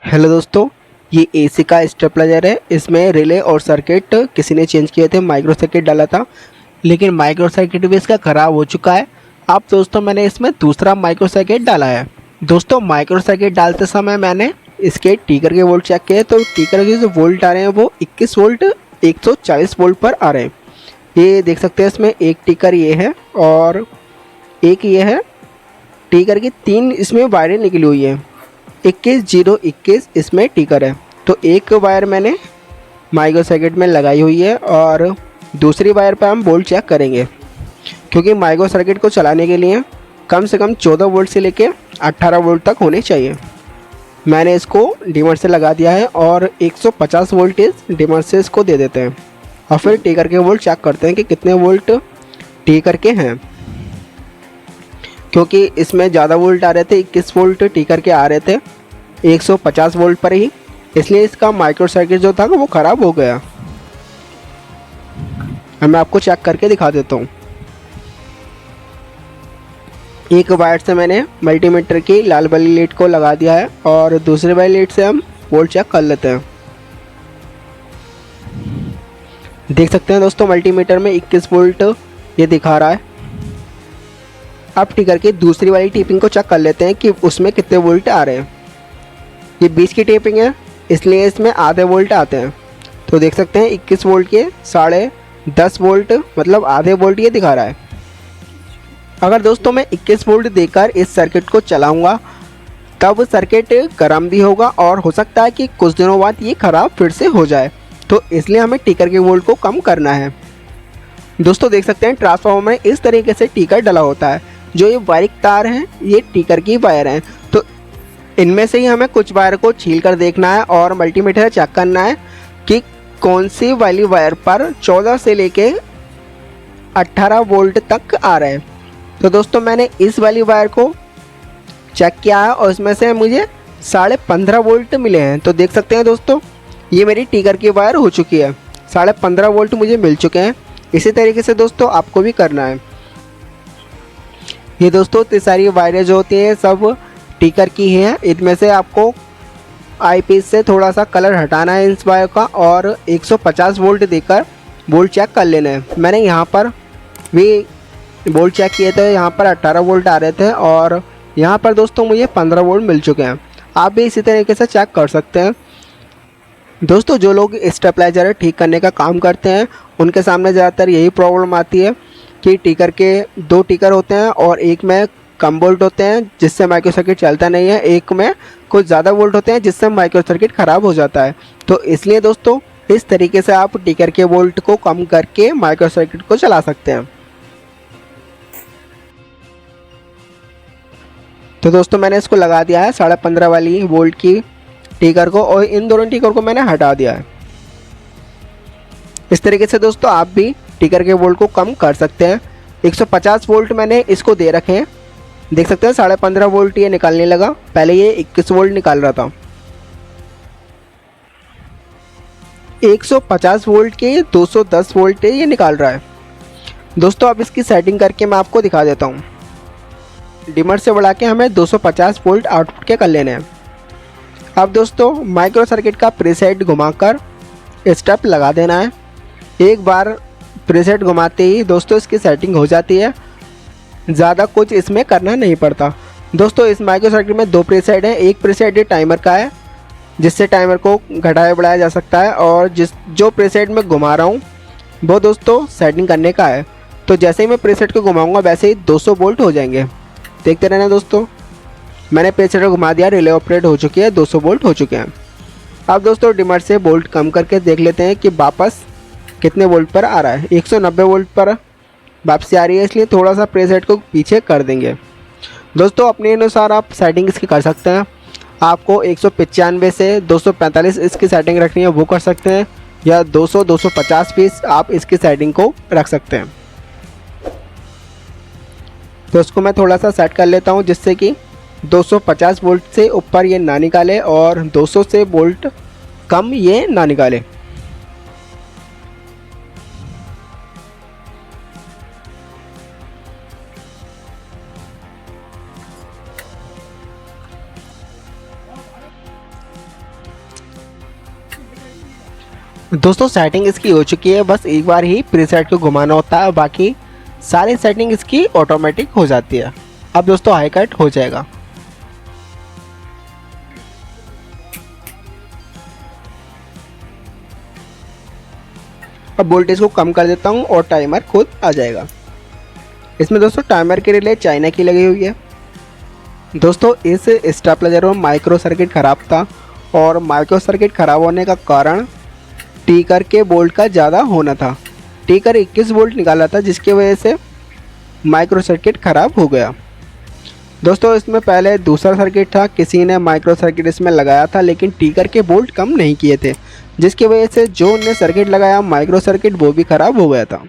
Hello दोस्तों, ये AC का स्टेबलाइजर है। इसमें रिले और सर्किट किसी ने चेंज किए थे, माइक्रो सर्किट डाला था, लेकिन माइक्रो सर्किट भी इसका ख़राब हो चुका है। अब दोस्तों मैंने इसमें दूसरा माइक्रो सर्किट डाला है। दोस्तों माइक्रो सर्किट डालते समय मैंने इसके टीकर के वोल्ट चेक किए, तो टीकर के जो वोल्ट आ रहे हैं वो 21 वोल्ट 140 वोल्ट पर आ रहे हैं। ये देख सकते हैं, इसमें एक टीकर ये है और एक ये है। टीकर की 3 इसमें वायरें निकली हुई हैं। 21 इसमें टिकर है। तो एक वायर मैंने माइक्रो सर्किट में लगाई हुई है और दूसरी वायर पर हम वोल्ट चेक करेंगे, क्योंकि माइक्रो सर्किट को चलाने के लिए कम से कम 14 वोल्ट से लेके 18 वोल्ट तक होने चाहिए। मैंने इसको डिमर से लगा दिया है और 150 वोल्टेज डिमर से इसको दे देते हैं और फिर टिकर के वोल्ट चेक करते हैं कि कितने वोल्ट टिकर के हैं। क्योंकि इसमें ज़्यादा वोल्ट आ रहे थे, 21 वोल्ट टिकर के आ रहे थे 150 वोल्ट पर ही, इसलिए इसका माइक्रो सर्किट जो था वो ख़राब हो गया। अब मैं आपको चेक करके दिखा देता हूँ। एक वायर से मैंने मल्टीमीटर की लाल वाली लीड को लगा दिया है और दूसरी वाली लीड से हम वोल्ट चेक कर लेते हैं। देख सकते हैं दोस्तों, मल्टीमीटर में 21 वोल्ट ये दिखा रहा है। अब टिकर की दूसरी वाली टेपिंग को चेक कर लेते हैं कि उसमें कितने वोल्ट आ रहे हैं। ये 20 की टेपिंग है, इसलिए इसमें आधे वोल्ट आते हैं। तो देख सकते हैं 21 वोल्ट के 10.5 वोल्ट, मतलब आधे वोल्ट ये दिखा रहा है। अगर दोस्तों मैं 21 वोल्ट देकर इस सर्किट को चलाऊंगा तब सर्किट गर्म भी होगा और हो सकता है कि कुछ दिनों बाद ये ख़राब फिर से हो जाए। तो इसलिए हमें टिकर के वोल्ट को कम करना है। दोस्तों देख सकते हैं ट्रांसफार्मर में इस तरीके से टिकर डला होता है। जो ये वायरिंग तार हैं ये टिकर की वायर हैं। तो इनमें से ही हमें कुछ वायर को छील कर देखना है और मल्टीमीटर चेक करना है कि कौन सी वाली वायर पर 14 से लेके 18 वोल्ट तक आ रहे हैं। तो दोस्तों मैंने इस वाली वायर को चेक किया है और इसमें से मुझे 15.5 वोल्ट मिले हैं। तो देख सकते हैं दोस्तों, ये मेरी टिकर की वायर हो चुकी है। 15.5 वोल्ट मुझे मिल चुके हैं। इसी तरीके से दोस्तों आपको भी करना है। ये दोस्तों इतनी सारी वायरें जो होती हैं सब टिकर की हैं। इनमें से आपको आईपीस से थोड़ा सा कलर हटाना है इस वायर का और 150 वोल्ट देकर वोल्ट चेक कर लेना है। मैंने यहाँ पर भी वोल्ट चेक किए थे, यहाँ पर 18 वोल्ट आ रहे थे और यहाँ पर दोस्तों मुझे 15 वोल्ट मिल चुके हैं। आप भी इसी तरीके से चेक कर सकते हैं। दोस्तों जो लोग स्टेबलाइजर ठीक करने का काम करते हैं उनके सामने ज़्यादातर यही प्रॉब्लम आती है कि टिकर के 2 टिकर होते हैं और एक में कम वोल्ट होते हैं जिससे माइक्रो सर्किट चलता नहीं है, एक में कुछ ज़्यादा वोल्ट होते हैं जिससे माइक्रो सर्किट ख़राब हो जाता है। तो इसलिए दोस्तों इस तरीके से आप टिकर के वोल्ट को कम करके माइक्रो सर्किट को चला सकते हैं। तो दोस्तों मैंने इसको लगा दिया है 15.5 वाली वोल्ट की टिकर को और इन दोनों टिकर को मैंने हटा दिया है। इस तरीके से दोस्तों आप भी टिकर के वोल्ट को कम कर सकते हैं। 150 वोल्ट मैंने इसको दे रखे हैं। देख सकते हैं 15.5 वोल्ट ये निकालने लगा, पहले ये 21 वोल्ट निकाल रहा था। 150 वोल्ट के 210 वोल्ट ये निकाल रहा है। दोस्तों अब इसकी सेटिंग करके मैं आपको दिखा देता हूँ। डिमर से बढ़ा के हमें 250 वोल्ट आउटपुट के कर लेने हैं। अब दोस्तों माइक्रो सर्किट का प्रीसेट घुमाकर स्टेप लगा देना है। एक बार प्रीसेट घुमाते ही दोस्तों इसकी सेटिंग हो जाती है, ज़्यादा कुछ इसमें करना नहीं पड़ता। दोस्तों इस माइक्रो सर्किट में 2 प्रीसेट हैं। एक प्रीसेट ये टाइमर का है जिससे टाइमर को घटाया बढ़ाया जा सकता है और जो प्रीसेट मैं घुमा रहा हूँ वो दोस्तों सेटिंग करने का है। तो जैसे ही मैं प्रीसेट को घुमाऊँगा वैसे ही 200 वोल्ट हो जाएंगे। देखते रहना दोस्तों, मैंने प्रीसेट को घुमा दिया, रिले ऑपरेट हो चुकी है, 200 वोल्ट हो चुके हैं। अब दोस्तों डिमर से वोल्ट कम करके देख लेते हैं कि वापस कितने वोल्ट पर आ रहा है। 190 वोल्ट पर वापसी आ रही है, इसलिए थोड़ा सा प्रीसेट को पीछे कर देंगे। दोस्तों अपने अनुसार आप सेटिंग इसकी कर सकते हैं। आपको 195 से 245 इसकी सेटिंग रखनी है वो कर सकते हैं, या 200-250 पीस आप इसकी सेटिंग को रख सकते हैं। तो इसको मैं थोड़ा सा सेट कर लेता हूँ जिससे कि 250 वोल्ट से ऊपर ये ना निकाले और 200 से वोल्ट कम ये ना निकाले। दोस्तों सेटिंग इसकी हो चुकी है, बस एक बार ही प्रीसेट को घुमाना होता है, बाकी सारी सेटिंग इसकी ऑटोमेटिक हो जाती है। अब दोस्तों हाई कट हो जाएगा। अब वोल्टेज को कम कर देता हूँ और टाइमर खुद आ जाएगा। इसमें दोस्तों टाइमर के रिले चाइना की लगी हुई है। दोस्तों इस स्टेबलाइजर में माइक्रो सर्किट ख़राब था और माइक्रो सर्किट ख़राब होने का कारण टीकर के वोल्ट का ज़्यादा होना था। टीकर 21 वोल्ट निकाला था, जिसकी वजह से माइक्रो सर्किट ख़राब हो गया। दोस्तों इसमें पहले दूसरा सर्किट था, किसी ने माइक्रो सर्किट इसमें लगाया था लेकिन टीकर के वोल्ट कम नहीं किए थे, जिसकी वजह से जो उन्होंने सर्किट लगाया माइक्रो सर्किट वो भी ख़राब हो गया था।